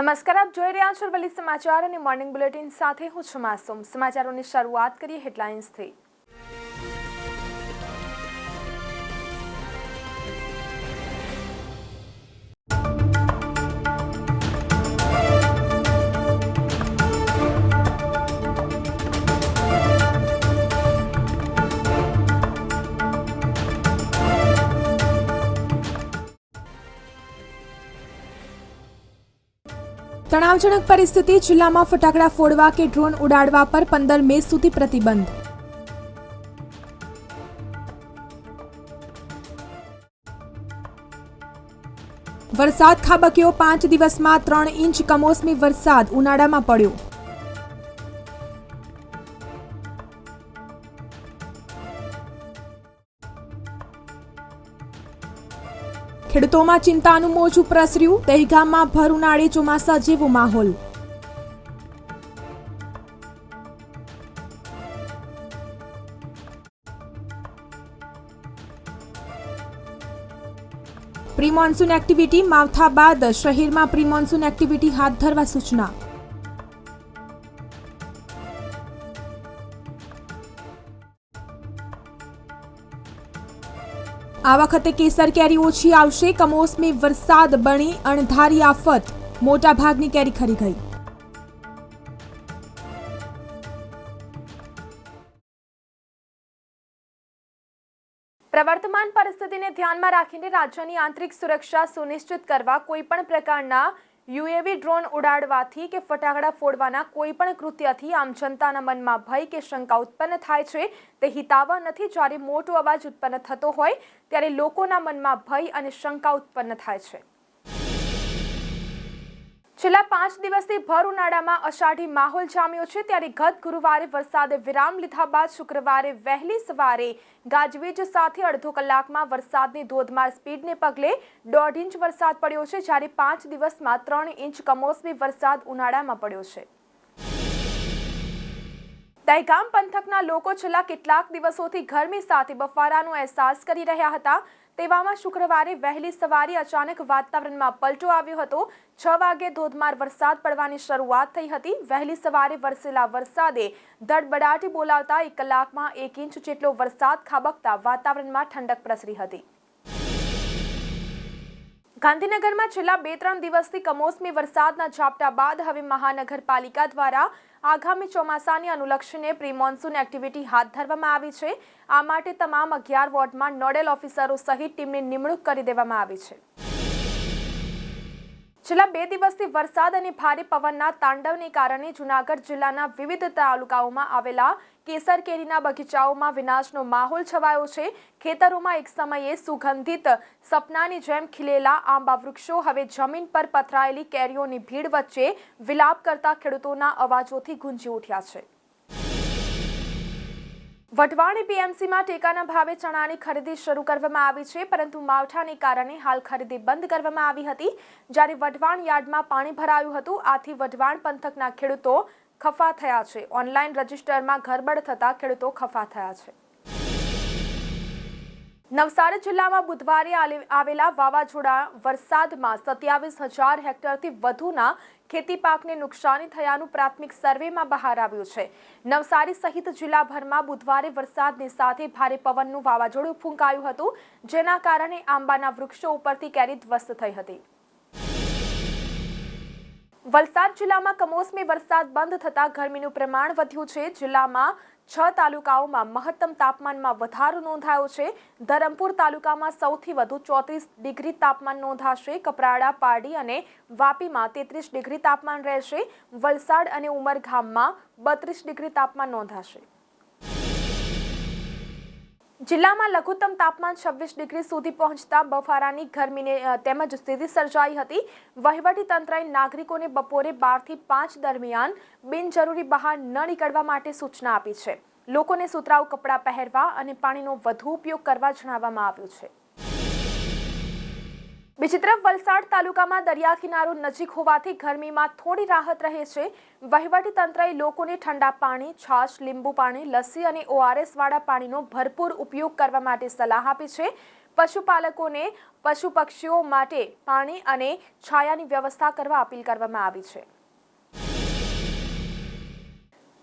નમસ્કાર, આપ જોઈ રહ્યા છો વલી સમાચાર અને મોર્નિંગ બુલેટિન સાથે હું છું માસૂમ। સમાચારોની શરૂઆત કરીએ હેડલાઇન્સથી। તણાવજનક પરિસ્થિતિ, જિલ્લામાં ફટાકડા ફોડવા કે ડ્રોન ઉડાડવા પર 15 મે સુધી પ્રતિબંધ। વરસાદ ખાબક્યો, 5 દિવસમાં 3 ઇંચ કમોસમી વરસાદ ઉનાળામાં પડ્યો। ખેડૂતોમાં ચિંતાનું મોજું પ્રસર્યું, દહેગામમાં ભર ઉનાળે ચોમાસા જેવો માહોલ। પ્રી મોન્સૂન એક્ટિવિટી માવઠા બાદ શહેરમાં પ્રી મોન્સૂન એક્ટિવિટી હાથ ધરવા સૂચના। આ વખતે કેસર કેરી ઓછી આવશે, કમોસમી વરસાદ બની અણધારી આફત, મોટા ભાગની કેરી ખરી ગઈ। પ્રવર્તમાન પરિસ્થિતિને ધ્યાનમાં રાખીને રાજ્યની આંતરિક સુરક્ષા સુનિશ્ચિત કરવા કોઈપણ પ્રકારના યુએવી ડ્રોન ઉડાડવાથી કે ફટાકડા ફોડવાના કોઈપણ કૃત્યથી આમ જનતાના મનમાં ભય કે શંકા ઉત્પન્ન થાય છે તે હિતાવહ નથી। જ્યારે મોટો અવાજ ઉત્પન્ન થતો હોય ત્યારે લોકોના મનમાં ભય અને શંકા ઉત્પન્ન થાય છે। છેલ્લા 5 દિવસથી ભર ઉનાળામાં અષાઢી માહોલ જામ્યો છે, ત્યારે ગત ગુરુવારે વરસાદે વિરામ લીધા બાદ શુક્રવારે વહેલી સવારે ગાજવીજ સાથે અડધો કલાકમાં વરસાદની ધોધમાર સ્પીડને પગલે 1.5 ઇંચ વરસાદ પડ્યો છે, જ્યારે 5 દિવસમાં 3 ઇંચ કમોસમી વરસાદ ઉનાળામાં પડ્યો છે। દહેગામ પંથકના લોકો છેલ્લા કેટલાક દિવસોથી ગરમી સાથે બફારાનો અહેસાસ કરી રહ્યા હતા। તેવામાં શુક્રવારે વહેલી સવારે અચાનક વાતાવરણમાં પલટો આવ્યો હતો। 6 વાગે ધોધમાર વરસાદ પડવાની શરૂઆત થઈ હતી। વહેલી સવારે વરસેલા વરસાદે ધડબડાટી બોલાવતા 1 કલાકમાં 1 ઇંચ જેટલો વરસાદ ખાબકતા વાતાવરણમાં ઠંડક પ્રસરી હતી। ગાંધીનગરમાં છેલ્લા 2-3 દિવસથી કમોસમી વરસાદના ઝાપટા બાદ હવે મહાનગરપાલિકા દ્વારા આગામી ચોમાસાને અનુલક્ષીને પ્રી મોન્સૂન એક્ટિવિટી હાથ ધરવામાં આવી છે। આ માટે તમામ 11 વોર્ડમાં નોડલ ઓફિસરો સહિત ટીમની નિમણૂક કરી દેવામાં આવી છે। છેલ્લા 2 દિવસથી વરસાદ અને ભારે પવનના તાંડવને કારણે જૂનાગઢ જિલ્લાના વિવિધ તાલુકાઓમાં આવેલા કેસર કેરીના બગીચાઓમાં વિનાશનો માહોલ છવાયો છે। ખેતરોમાં એક સમયે સુગંધિત સપનાની જેમ ખીલેલા આંબા વૃક્ષો હવે જમીન પર પથરાયેલી કેરીઓની ભીડ વચ્ચે વિલાપ કરતા ખેડૂતોના અવાજોથી ગુંજી ઉઠ્યા છે। વઢવાણ એપીએમસીમાં ટેકાના ભાવે ચણાની ખરીદી શરૂ કરવામાં આવી છે, પરંતુ માવઠાને કારણે હાલ ખરીદી બંધ કરવામાં આવી હતી। જ્યારે વઢવાણ યાર્ડમાં પાણી ભરાયું હતું, આથી વઢવાણ પંથકના ખેડૂતો ખફા થયા છે। ઓનલાઈન રજીસ્ટરમાં ગરબડ થતા ખેડૂતો ખફા થયા છે। નવસારી જિલ્લામાં બુધવારે આવેલા વાવાઝોડા વરસાદમાં 27,000 હેક્ટરથી વધુના ખેતી પાકને નુકસાની થયાનું પ્રાથમિક સર્વેમાં બહાર આવ્યું છે। નવસારી સહિત જિલ્લાભરમાં બુધવારે વરસાદની સાથે ભારે પવનનું વાવાઝોડું ફૂંકાયું હતું, જેના કારણે આંબાના વૃક્ષો ઉપરથી કેરી ધ્વસ્ત થઈ હતી। વલસાડ જિલ્લામાં કમોસમી વરસાદ બંધ થતાં ગરમીનું પ્રમાણ વધ્યું છે। જિલ્લામાં 6 તાલુકાઓમાં મહત્તમ તાપમાનમાં વધારો નોંધાયો છે। ધરમપુર તાલુકામાં સૌથી વધુ 34 ડિગ્રી તાપમાન નોંધાશે। કપરાડા, પારડી અને વાપીમાં 33 ડિગ્રી તાપમાન રહેશે। વલસાડ અને ઉમરગામમાં 32 ડિગ્રી તાપમાન નોંધાશે। જિલ્લામાં લઘુત્તમ તાપમાન 26 ડિગ્રી સુધી પહોંચતા બફારાની ગરમીને તેમજ સ્થિતિ સર્જાઈ હતી। વહીવટીતંત્રએ નાગરિકોને બપોરે 12 થી 5 દરમિયાન બિનજરૂરી બહાર ન નીકળવા માટે સૂચના આપી છે। લોકોને સુતરાઉ કપડાં પહેરવા અને પાણીનો વધુ ઉપયોગ કરવા જણાવવામાં આવ્યું છે। બીજી તરફ વલસાડ તાલુકામાં દરિયા કિનારો નજીક હોવાથી ગરમીમાં થોડી રાહત રહે છે। વહીવટીતંત્રએ લોકોને ઠંડા પાણી, છાશ, લીંબુ પાણી, લસ્સી અને ORS વાળા પાણીનો ભરપૂર ઉપયોગ કરવા માટે સલાહ આપી છે। પશુપાલકોને પશુ પક્ષીઓ માટે પાણી અને છાયાની વ્યવસ્થા કરવા અપીલ કરવામાં આવી છે.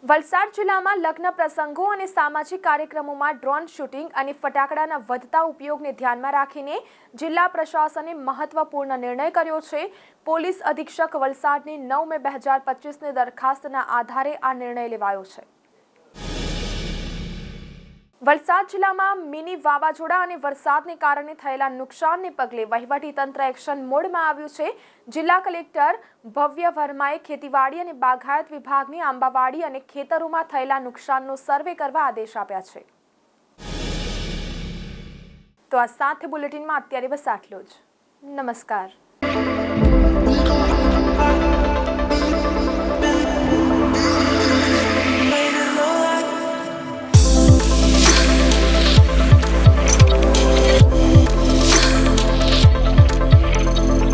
વલસાડ જિલ્લામાં લગ્ન પ્રસંગો અને સામાજિક કાર્યક્રમોમાં ડ્રોન શૂટિંગ અને ફટાકડાના વધતા ઉપયોગને ધ્યાનમાં રાખીને જિલ્લા પ્રશાસને મહત્વપૂર્ણ નિર્ણય કર્યો છે. પોલીસ અધિક્ષક વલસાડની 9 મે 2025ની દરખાસ્તના આધારે આ નિર્ણય લેવાયો છે. વલસાડ જિલ્લામાં મિની વાવાઝોડા અને વરસાદને કારણે થયેલા નુકસાનને પગલે વહીવટીતંત્ર એક્શન મોડમાં આવ્યું છે. જિલ્લા કલેક્ટર ભવ્ય વર્માએ ખેતીવાડી અને બાગાયત વિભાગની આંબાવાડી અને ખેતરોમાં થયેલા નુકસાનનો સર્વે કરવા આદેશ આપ્યા છે. તો આ સાથે બુલેટિનમાં અત્યારે બસ આટલું જ. નમસ્કાર.